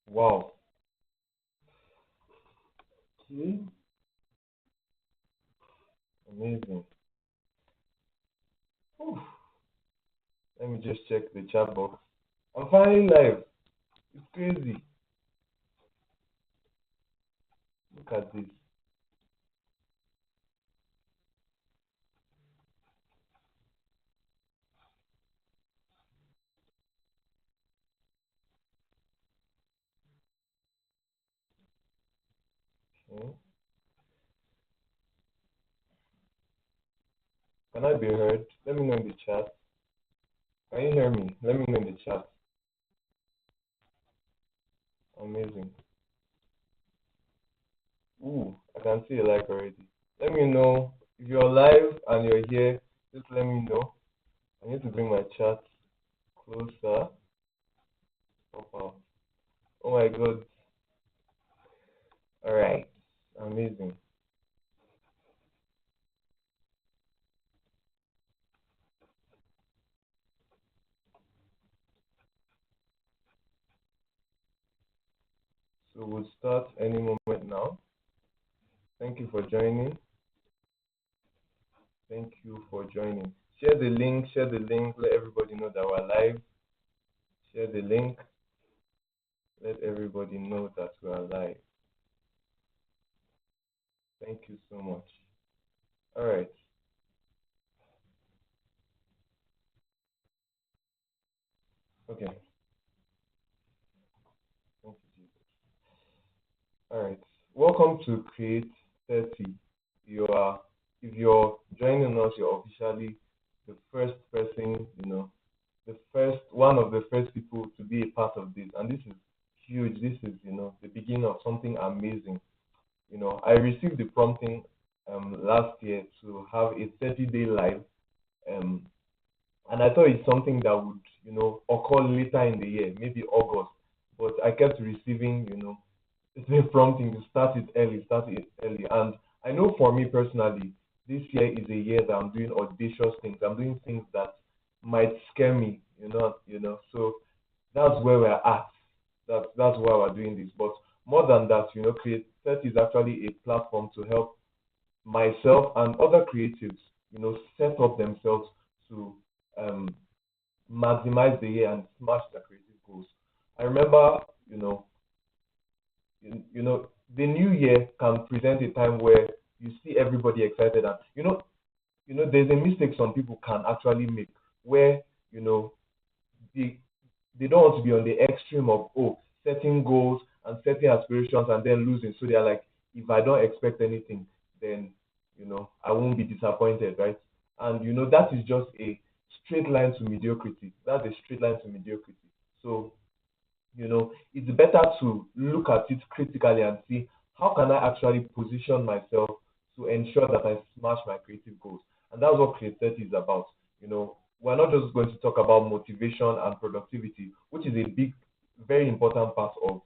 Wow. Okay. Amazing. Whew. Let me just check the chat box. I'm finally live. It's crazy. Look at this. Okay. Can I be heard? Let me know in the chat. Can you hear me? Let me know in the chat. Amazing. Ooh, I can see a like already. Let me know if you're live and you're here. Just let me know. I need to bring my chat closer. Oh, wow. Oh my god. All right. Amazing. So we'll start any moment now. Thank you for joining. Thank you for joining. Share the link. Share the link. Let everybody know that we're live. Share the link. Let everybody know that we are live. Thank you so much. All right. Okay. Thank you, Jesus. All right. Welcome to Create 30. You are, if you're joining us, you're officially the first person, the first one of the first people to be a part of this. And this is huge. This is, the beginning of something amazing. I received the prompting last year to have a 30-day live. Um, and I thought it's something that would, occur later in the year, maybe August. But I kept receiving, it's been prompting to start it early. And I know for me personally, this year is a year that I'm doing audacious things. I'm doing things that might scare me, So that's where we're at. That's why we're doing this. But more than that, Create 30 is actually a platform to help myself and other creatives, set up themselves to um, maximize the year and smash their creative goals. I remember, the new year can present a time where you see everybody excited, and there's a mistake some people can actually make where they they don't want to be on the extreme of setting goals and setting aspirations and then losing. So they're like, if I don't expect anything, then I won't be disappointed, right? And that is just a straight line to mediocrity. That's a straight line to mediocrity. So it's better to look at it critically and see how can I actually position myself to ensure that I smash my creative goals. And that's what Creativity is about. We're not just going to talk about motivation and productivity, which is a big, very important part of,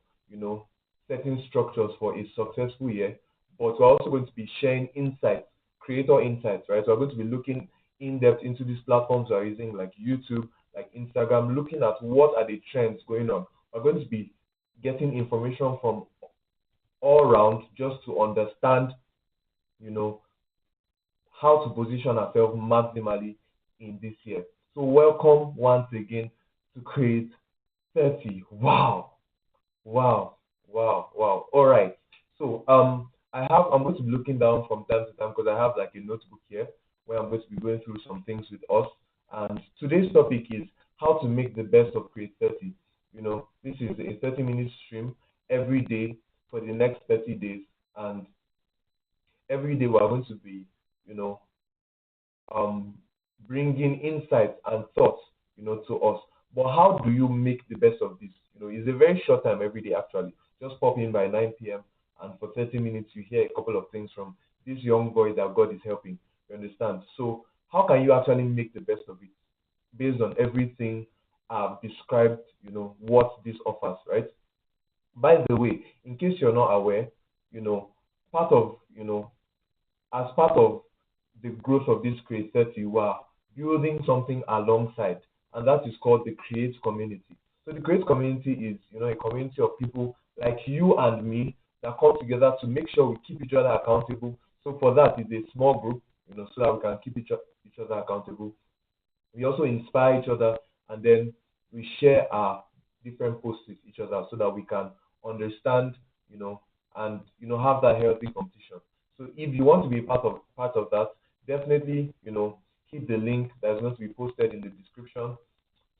setting structures for a successful year, but we're also going to be sharing insights, creator insights, right? So we're going to be looking in depth into these platforms we're using like YouTube, like Instagram, looking at what are the trends going on. We're going to be getting information from all around just to understand, you know, how to position ourselves maximally in this year. So welcome once again to Create 30. Wow, wow, wow, wow. All right. So I'm going to be looking down from time to time because I have like a notebook here where I'm going to be going through some things with us. And today's topic is how to make the best of Create 30. This is a 30-minute stream every day for the next 30 days. And every day we're going to be, you know, um, bringing insights and thoughts, to us. But how do you make the best of this? It's a very short time every day actually. Just pop in by 9 p.m. and for 30 minutes you hear a couple of things from this young boy that God is helping. You understand? So how can you actually make the best of it based on everything I've described? What this offers, right? By the way, in case you're not aware, you know, part of as part of the growth of this Create 30, we are building something alongside, and that is called the Create community. So the Create community is, a community of people like you and me that come together to make sure we keep each other accountable. So for that, it's a small group, so that we can keep each other accountable. We also inspire each other, and then we share our different posts with each other so that we can understand, and have that healthy competition. So if you want to be part of that, definitely, hit the link that's going to be posted in the description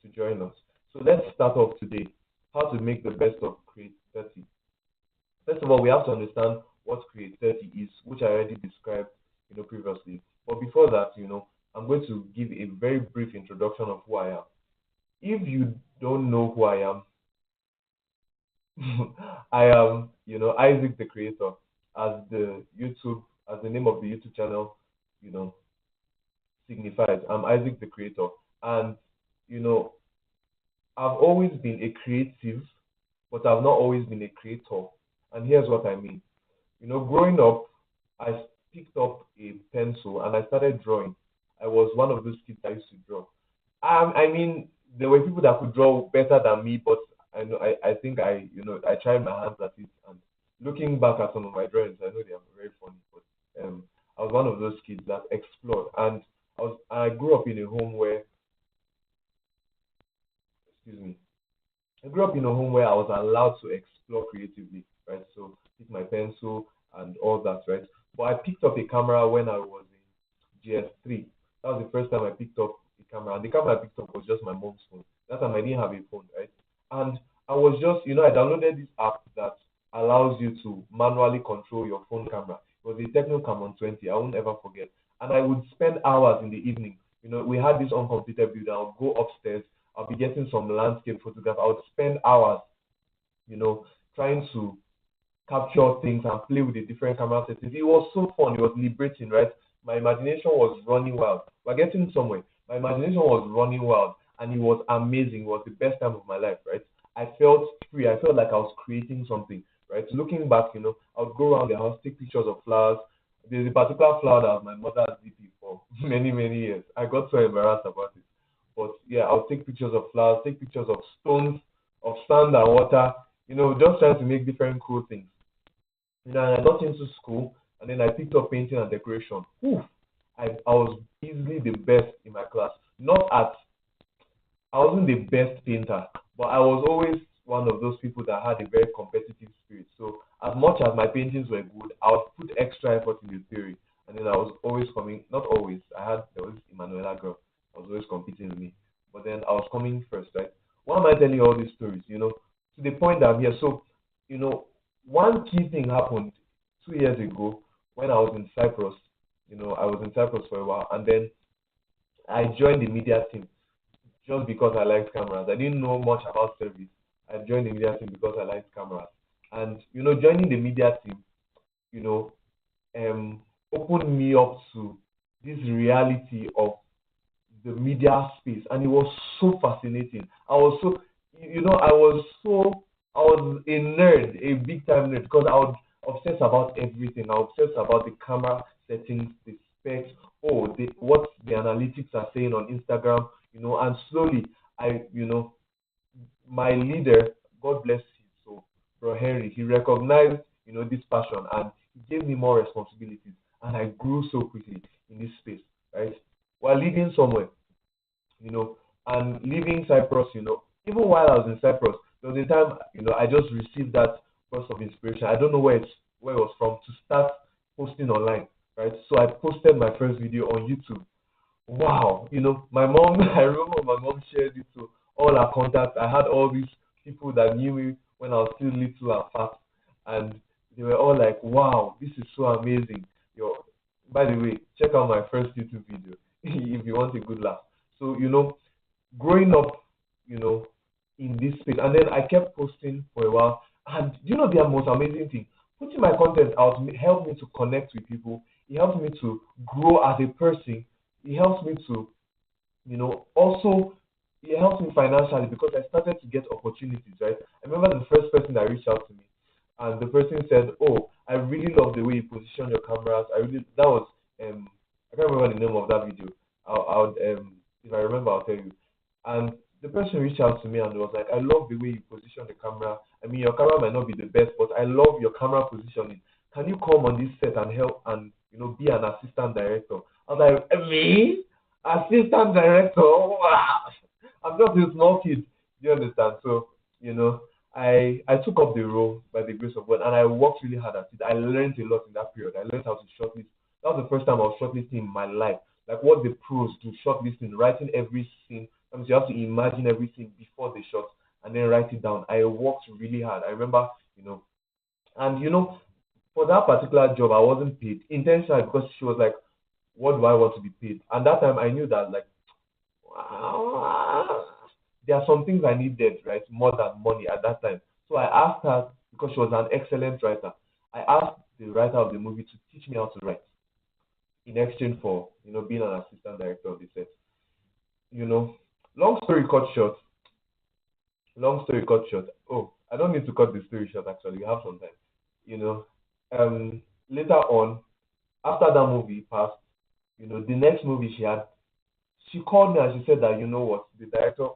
to join us. So let's start off today. How to make the best of Create 30. First of all, we have to understand what Create 30 is, which I already described, previously. But before that, I'm going to give a very brief introduction of who I am. If you don't know who I am, I am, Isaac the Creator, as the name of the YouTube channel, you know, signifies. I'm Isaac the Creator, and you know, I've always been a creative, but I've not always been a creator. And here's what I mean. Growing up, I picked up a pencil and I started drawing. I was one of those kids that used to draw. I mean, there were people that could draw better than me, but I think I tried my hands at it. And looking back at some of my drawings, I know they are very funny, but I was one of those kids that explored. And I grew up in a home where, excuse me, I grew up in a home where I was allowed to explore creatively, right? So pick my pencil and all that, right? But I picked up a camera when I was in GS3. That was the first time I picked up a camera, and the camera I picked up was just my mom's phone. That time I didn't have a phone, right? And I was just, I downloaded this app that allows you to manually control your phone camera. It was a Techno Camon 20. I won't ever forget. And I would spend hours in the evening. We had this uncompleted build. I would go upstairs. I'll be getting some landscape photograph. I would spend hours, trying to capture things and play with the different camera settings. It was so fun. It was liberating, right? My imagination was running wild. We're getting somewhere. My imagination was running wild, and it was amazing. It was the best time of my life, right? I felt free. I felt like I was creating something, right? Looking back, I would go around the house, take pictures of flowers. There's a particular flower that was my mother's DP for many, many years. I got so embarrassed about it. But yeah, I'll take pictures of flowers, take pictures of stones, of sand and water, just trying to make different cool things. And I got into school, and then I picked up painting and decoration. Oof, I was easily the best in my class. Not at I wasn't the best painter, but I was always one of those people that had a very competitive spirit. So as much as my paintings were good, I would put extra effort in the theory. And then I was always coming, not always, there was Emanuela girl, I was always competing with me. But then I was coming first, right? Why am I telling you all these stories? To the point that I'm here. So, one key thing happened 2 years ago when I was in Cyprus. I was in Cyprus for a while, and then I joined the media team just because I liked cameras. I didn't know much about service. I joined the media team because I liked cameras. And joining the media team, you know, opened me up to this reality of the media space, and it was so fascinating. I was a nerd, a big time nerd, because I would obsess about everything. I obsess about the camera settings, the specs, what the analytics are saying on Instagram, and slowly my leader, God bless him, so Bro Henry, he recognized, this passion, and he gave me more responsibilities, and I grew so quickly in this space, right? While living somewhere, and leaving Cyprus, even while I was in Cyprus, there was a time, I just received that burst of inspiration. I don't know where it was from, to start posting online, right? So I posted my first video on YouTube. Wow, my mom, I remember my mom shared it to all her contacts. I had all these people that knew me when I was still little and fat, and they were all like, wow, this is so amazing. By the way, check out my first YouTube video if you want a good laugh. So, growing up, in this space, and then I kept posting for a while. And the most amazing thing? Putting my content out helped me to connect with people. It helped me to grow as a person. It helps me to, also it helps me financially because I started to get opportunities, right? I remember the first person that reached out to me, and the person said, "Oh, I really love the way you position your cameras. That was I can't remember the name of that video. If I remember, I'll tell you." And the person reached out to me and was like, I love the way you position the camera. I mean, your camera might not be the best, but I love your camera positioning. Can you come on this set and help and be an assistant director? I was like, me? Assistant director? Wow. I'm just a small kid. Do you understand? So, I took up the role by the grace of God and I worked really hard at it. I learned a lot in that period. I learned how to shortlist. That was the first time I was shortlisting in my life. Like what the pros do, shortlisting, writing every scene. That means you have to imagine everything before the shot and then write it down. I worked really hard. I remember, and for that particular job, I wasn't paid intentionally because she was like, "What do I want to be paid?" And that time, I knew that like there are some things I needed, right, more than money at that time. So I asked her because she was an excellent writer. I asked the writer of the movie to teach me how to write in exchange for being an assistant director of the set. You know, long story cut short. Long story cut short. Oh, I don't need to cut the story short. Actually, we have some time. You know, later on, after that movie passed, the next movie she had, she called me and she said that you know what, the director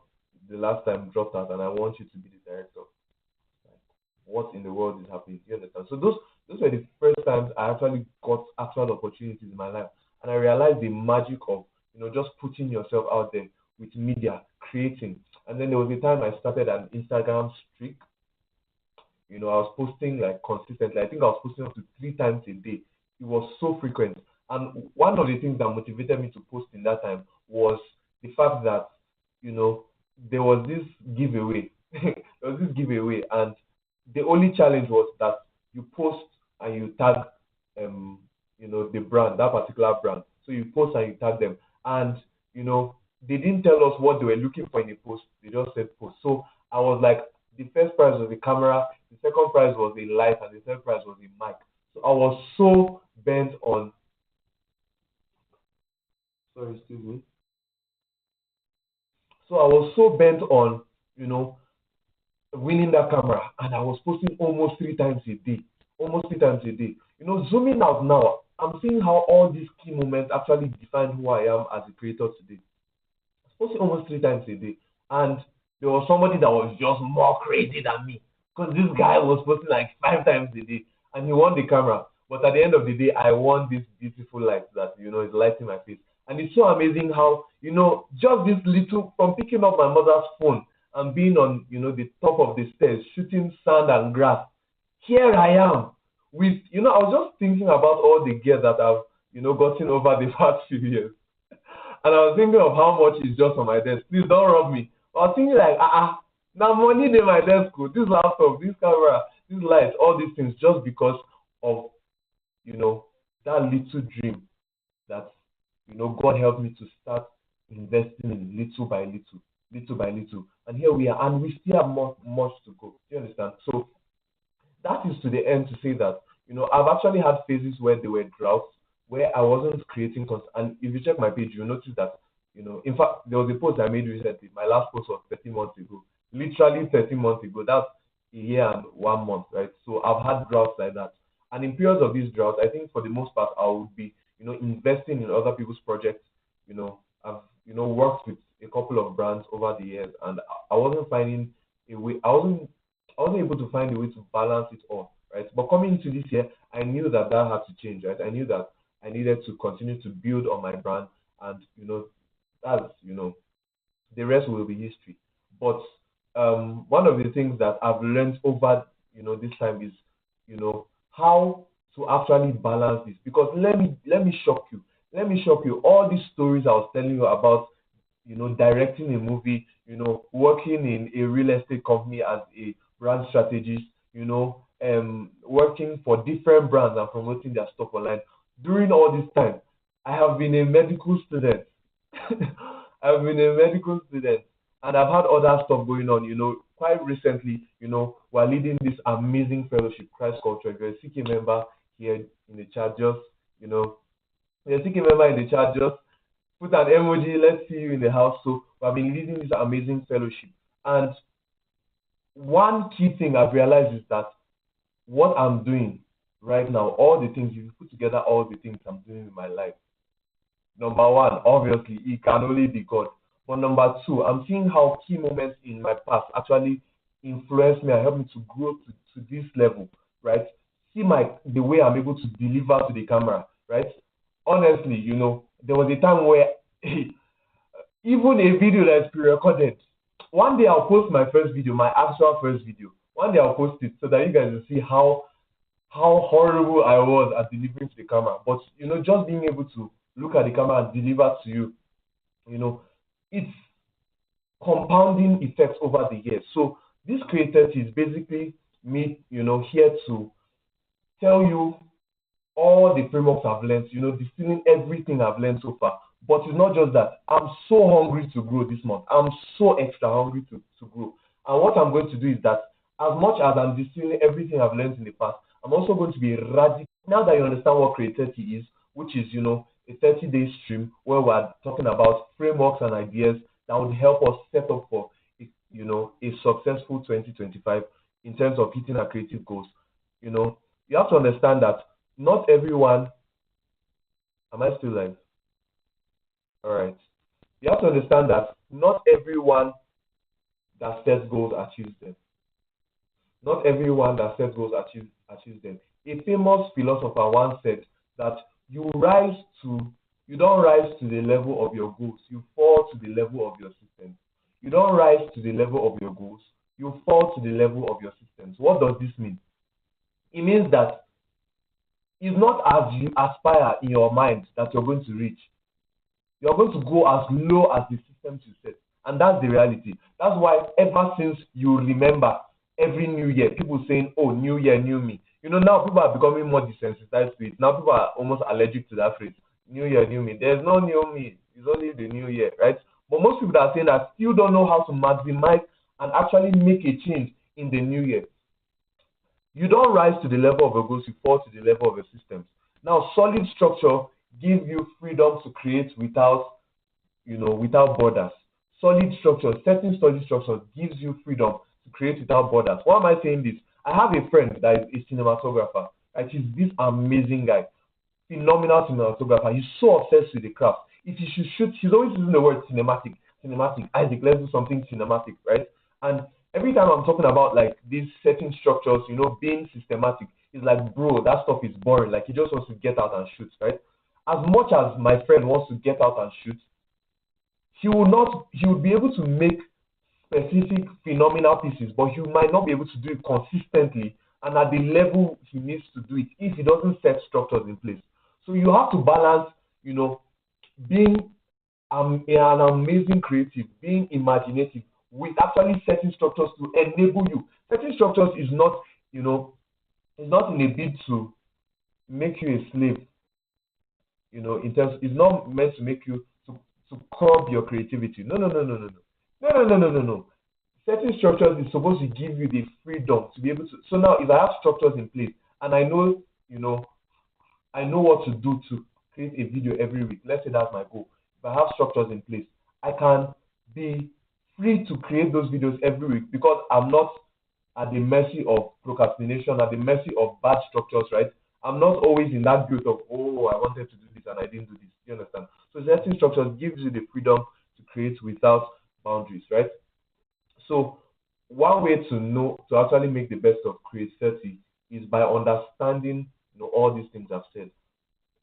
the last time dropped out, and I want you to be the director. Like, what in the world is happening? Do you understand? So those were the first times I actually got actual opportunities in my life, and I realized the magic of just putting yourself out there with media, creating. And then there was a time I started an Instagram streak. I was posting like consistently. I think I was posting up to 3 times a day. It was so frequent. And one of the things that motivated me to post in that time was the fact that, you know, there was this giveaway. There was this giveaway, and the only challenge was that you post and you tag, um, the brand, that particular brand. So you post and you tag them, and they didn't tell us what they were looking for in the post. They just said post. So I was like, the first prize was the camera, the second prize was the light, and the third prize was the mic. So I was so bent on. Sorry, excuse me. So I was so bent on, you know, winning that camera, and I was posting almost 3 times a day. Almost 3 times a day. Zooming out now, I'm seeing how all these key moments actually define who I am as a creator today. Posting almost 3 times a day. And there was somebody that was just more crazy than me. Because this guy was posting like 5 times a day and he won the camera. But at the end of the day, I won this beautiful light that, is lighting my face. And it's so amazing how, just this little, from picking up my mother's phone and being on, the top of the stairs, shooting sand and grass. Here I am with, I was just thinking about all the gear that I've, gotten over the past few years. And I was thinking of how much is just on my desk. Please don't rob me. I was thinking like, now money in my desk, oh, this laptop, this camera, this light, all these things, just because of, that little dream that, God helped me to start investing in little by little, little by little. And here we are, and we still have much to go. Do you understand? So that is to the end to say that I've actually had phases where there were droughts where I wasn't creating content. And if you check my page, you'll notice that in fact, there was a post I made recently. My last post was 13 months ago, literally 13 months ago. That's a year and 1 month, right? So I've had droughts like that. And in periods of these droughts, I think for the most part, I would be investing in other people's projects. I've worked with a couple of brands over the years, and I wasn't finding a way. I wasn't able to find a way to balance it all, right? But coming into this year, I knew that had to change, right? I knew that I needed to continue to build on my brand, and that's the rest will be history. But one of the things that I've learned over this time is how to actually balance this. Because let me shock you. Let me shock you. All these stories I was telling you about, directing a movie, working in a real estate company as a brand strategist, working for different brands and promoting their stuff online. During all this time, I have been a medical student. I've been a medical student, and I've had other stuff going on. Quite recently, we're leading this amazing fellowship, Christ Culture. If you're a CK member here in the chat, just if you're a CK member in the chat, just put an emoji. Let's see you in the house. So we've been leading this amazing fellowship, and one key thing I've realized is that what I'm doing right now, all the things, if you put together all the things I'm doing in my life, number one, obviously, it can only be God. But number two, I'm seeing how key moments in my past actually influence me and help me to grow to this level, right? See the way I'm able to deliver to the camera, right? Honestly, there was a time where even a video that's pre-recorded, one day I'll post my first video, my actual first video. One day I'll post it so that you guys will see how horrible I was at delivering to the camera. But just being able to look at the camera and deliver to you, it's compounding effects over the years. So this Kreate is basically me, here to tell you all the frameworks I've learned, distilling everything I've learned so far. But it's not just that. I'm so hungry to grow this month. I'm so extra hungry to grow. And what I'm going to do is that as much as I'm distilling everything I've learned in the past, I'm also going to be radical. Now that you understand what Kreate is, which is, a 30-day stream where we're talking about frameworks and ideas that would help us set up for, a successful 2025 in terms of hitting our creative goals. You have to understand that not everyone. Am I still live? All right. You have to understand that not everyone that sets goals achieves them. Not everyone that sets goals achieves them. A famous philosopher once said that you don't rise to the level of your goals, you fall to the level of your systems. You don't rise to the level of your goals, you fall to the level of your systems. What does this mean? It means that it's not as you aspire in your mind that you're going to reach. You're going to go as low as the systems you set. And that's the reality. That's why ever since you remember every new year, people saying, oh, new year, new me. Now people are becoming more desensitized to it. Now people are almost allergic to that phrase. New year, new me. There's no new me. It's only the new year, right? But most people that are saying that still don't know how to maximize and actually make a change in the new year. You don't rise to the level of your goals, you fall to the level of your systems. Now, solid structure gives you freedom to create without borders. Solid structure, setting solid structure gives you freedom to create without borders. Why am I saying this? I have a friend that is a cinematographer. Right? He's this amazing guy, phenomenal cinematographer. He's so obsessed with the craft. If he should shoot, he's always using the word cinematic. Isaac, let's do something cinematic, right? And every time I'm talking about like these setting structures, being systematic, it's like, bro, that stuff is boring. Like he just wants to get out and shoot, right? As much as my friend wants to get out and shoot, he will be able to make specific phenomenal pieces, but he might not be able to do it consistently and at the level he needs to do it if he doesn't set structures in place. So you have to balance, being an amazing creative, being imaginative, with actually setting structures to enable you. Setting structures is not, it's not in a bid to make you a slave. It's not meant to make you to curb your creativity. No. Setting structures is supposed to give you the freedom to be able to. So now, if I have structures in place and I know what to do to create a video every week. Let's say that's my goal. If I have structures in place, I can be free to create those videos every week because I'm not at the mercy of procrastination, at the mercy of bad structures, right? I'm not always in that guilt of, oh, I wanted to do this and I didn't do this. You understand? So setting structures gives you the freedom to create without boundaries, right? So one way to actually make the best of Create 30 is by understanding all these things I've said,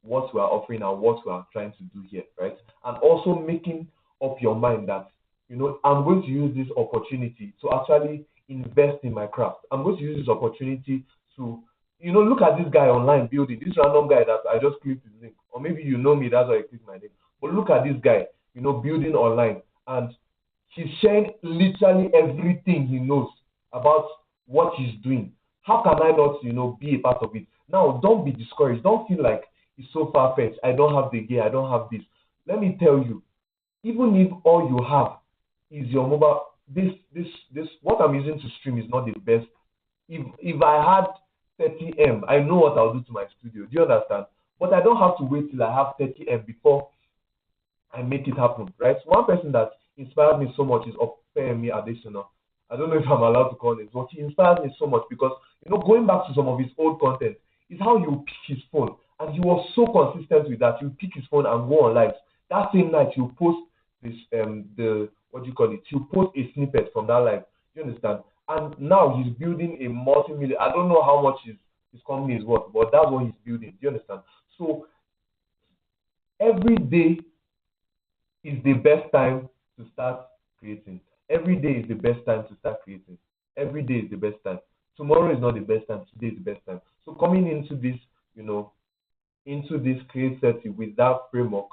what we are offering and what we are trying to do here, right? And also making up your mind that, I'm going to use this opportunity to actually invest in my craft. I'm going to use this opportunity to, look at this guy online building, this random guy that I just clicked his link. Or maybe you know me, that's why I clicked my link. But look at this guy, building online. And he's sharing literally everything he knows about what he's doing. How can I not, be a part of it? Now, don't be discouraged. Don't feel like it's so far-fetched. I don't have the gear. I don't have this. Let me tell you, even if all you have is your mobile, this what I'm using to stream is not the best. If I had 30M, I know what I'll do to my studio. Do you understand? But I don't have to wait till I have 30M before I make it happen, right? One person that inspired me so much is Opeyemi Adesina. I don't know if I'm allowed to call it, but he inspired me so much because, going back to some of his old content is how you pick his phone. And he was so consistent with that. You pick his phone and go on live. That same night, you post this the what do you call it? He'll post a snippet from that live. Do you understand? And now he's building a multi-million. I don't know how much his company is worth, but that's what he's building. Do you understand? So every day is the best time to start creating. Every day is the best time to start creating. Every day is the best time. Tomorrow is not the best time. Today is the best time. So coming into this, you know, into this Create 30 with that framework,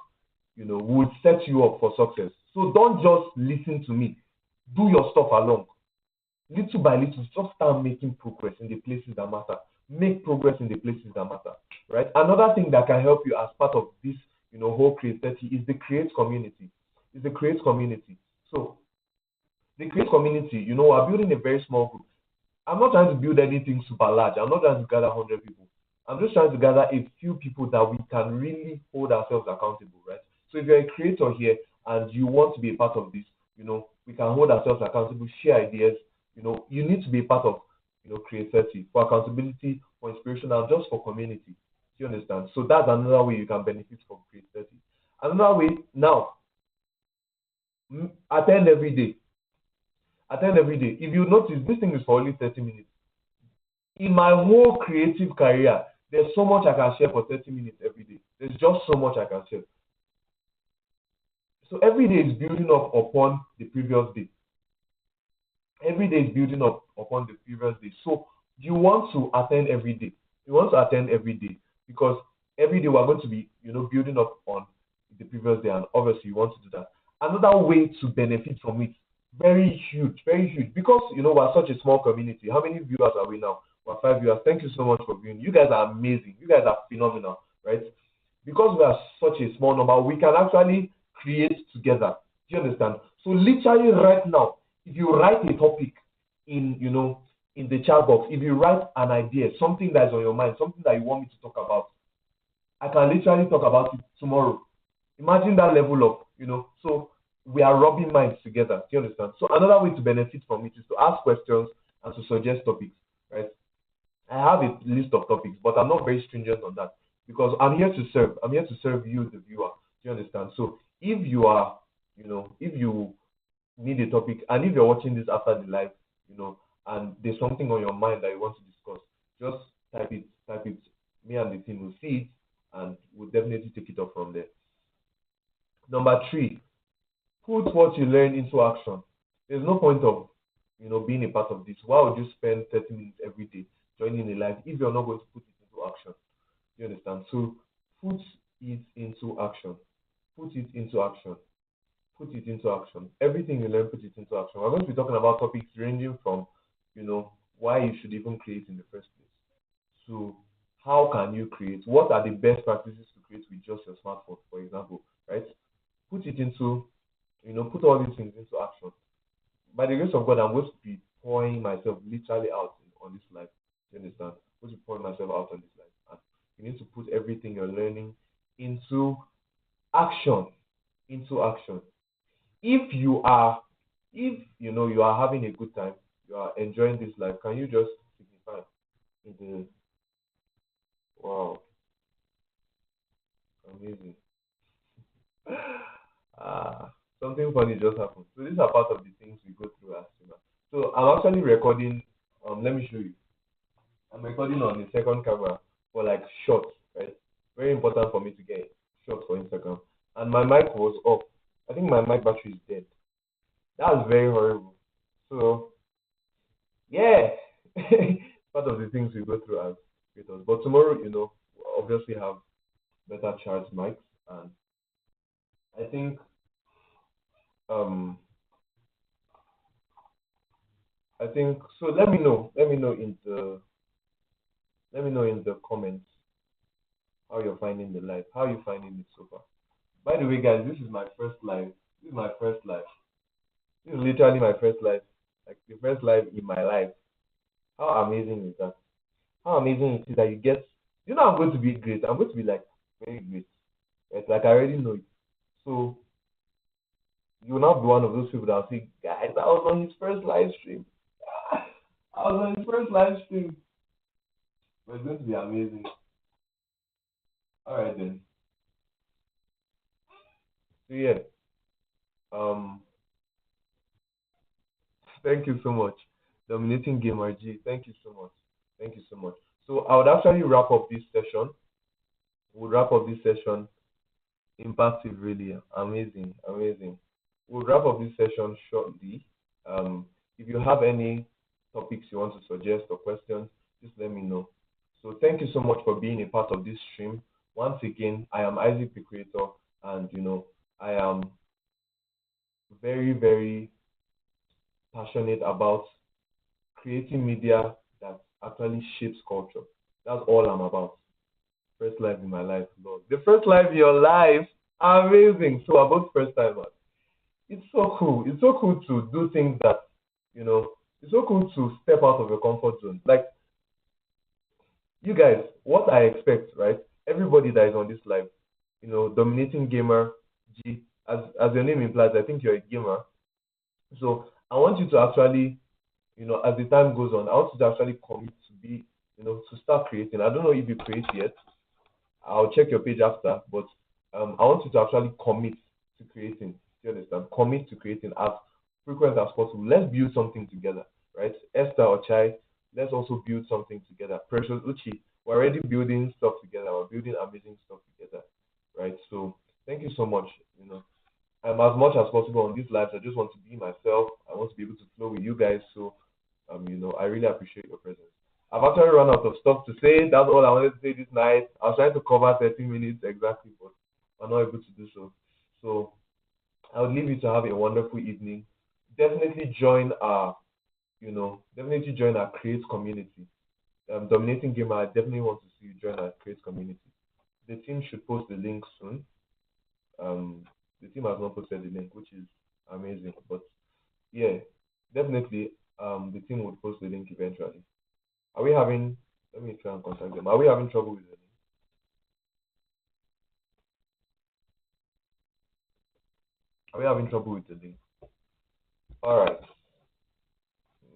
would set you up for success. So don't just listen to me. Do your stuff along. Little by little, just start making progress in the places that matter. Make progress in the places that matter. Right? Another thing that can help you as part of this, whole Create 30 is the Create community. Is the Create community. So the Create community, we're building a very small group. I'm not trying to build anything super large. I'm not trying to gather 100 people. I'm just trying to gather a few people that we can really hold ourselves accountable, right? So if you're a creator here and you want to be a part of this, we can hold ourselves accountable, share ideas. You need to be a part of, Create 30 for accountability, for inspiration, and just for community. Do you understand? So that's another way you can benefit from Create 30. Another way now, attend every day. Attend every day. If you notice, this thing is for only 30 minutes. In my whole creative career, there's so much I can share for 30 minutes every day. There's just so much I can share. So every day is building up upon the previous day. Every day is building up upon the previous day. So you want to attend every day. You want to attend every day because every day we're going to be, building up on the previous day, and obviously you want to do that. Another way to benefit from it, very huge, because we're such a small community. How many viewers are we now? We're 5 viewers. Thank you so much for viewing. You guys are amazing. You guys are phenomenal, right? Because we are such a small number, we can actually create together. Do you understand? So literally right now, if you write a topic in the chat box, if you write an idea, something that is on your mind, something that you want me to talk about, I can literally talk about it tomorrow. Imagine that level of, so we are rubbing minds together. Do you understand? So another way to benefit from it is to ask questions and to suggest topics, right? I have a list of topics, but I'm not very stringent on that because I'm here to serve. I'm here to serve you, the viewer. Do you understand? So if you are, if you need a topic, and if you're watching this after the live, and there's something on your mind that you want to discuss, just type it. Me and the team will see it, and we'll definitely take it up from there. Number 3, put what you learn into action. There's no point of, being a part of this. Why would you spend 30 minutes every day joining a live if you're not going to put it into action? You understand? So put it into action. Put it into action. Put it into action. Everything you learn, put it into action. We're going to be talking about topics ranging from, why you should even create in the first place. So how can you create? What are the best practices to create with just your smartphone, for example, right? Put it into, put all these things into action. By the grace of God, I'm going to be pouring myself literally out on this life. You understand? I'm going to be pouring myself out on this life. And you need to put everything you're learning into action. Into action. If you are having a good time, you are enjoying this life, can you just signify in the wow, amazing. Something funny just happened. So these are part of the things we go through as humans. So I'm actually recording. Let me show you. I'm recording on the second camera for like shots, right? Very important for me to get shots for Instagram. And my mic was off. I think my mic battery is dead. That was very horrible. So yeah, part of the things we go through as creators. But tomorrow, we'll obviously have better charged mics, and I think um so. Let me know. Let me know in the comments how you're finding the live. How are you finding it so far? By the way, guys, this is my first live. This is my first live. This is literally my first live. Like the first live in my life. How amazing is that? How amazing it is that you get. I'm going to be great. I'm going to be like very great. Right? Like I already know it. So you will not be one of those people that will say, guys, I was on his first live stream. I was on his first live stream. But it's going to be amazing. All right then. So yeah, Um, thank you so much. Dominating Gamer G, thank you so much. Thank you so much. So I would actually wrap up this session. We'll wrap up this session. Impactful, really amazing, amazing. We'll wrap up this session shortly. If you have any topics you want to suggest or questions, just let me know. So thank you so much for being a part of this stream. Once again, I am Isaac the creator, and I am very, very passionate about creating media that actually shapes culture. That's all I'm about. First live in my life, Lord. The first live in your life, amazing. So about first timers. It's so cool. It's so cool to do things that, you know, it's so cool to step out of your comfort zone. Like, you guys, what I expect, right? Everybody that is on this live, dominating gamer, G, as your name implies, I think you're a gamer. So I want you to actually, as the time goes on, I want you to actually commit to be, to start creating. I don't know if you create yet. I'll check your page after, but I want you to actually commit to creating. Do you understand? Commit to creating as frequent as possible. Let's build something together, right? Esther or Chai, let's also build something together. Precious Uchi, we're already building stuff together. We're building amazing stuff together, right? So thank you so much. As much as possible on these lives, I just want to be myself. I want to be able to flow with you guys. So I really appreciate your presence. I've actually run out of stuff to say. That's all I wanted to say this night. I was trying to cover 30 minutes exactly, but I'm not able to do so. So I would leave you to have a wonderful evening. Definitely join our Create community. Dominating Gamer, I definitely want to see you join our Create community. The team should post the link soon. The team has not posted the link, which is amazing. But yeah, definitely, the team would post the link eventually. Are we having? Let me try and contact them. Are we having trouble with the link? Are we having trouble with the link? All right.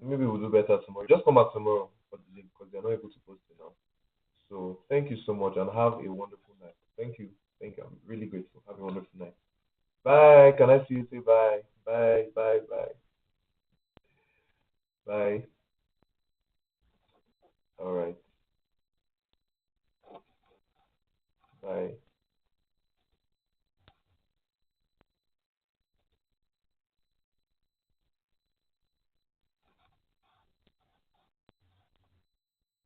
Maybe we'll do better tomorrow. Just come back tomorrow for the link because they're not able to post it now. So thank you so much and have a wonderful night. Thank you. Thank you. I'm really grateful. Have a wonderful night. Bye. Can I see you say bye? Bye. Bye. Bye. Bye. All right. Bye.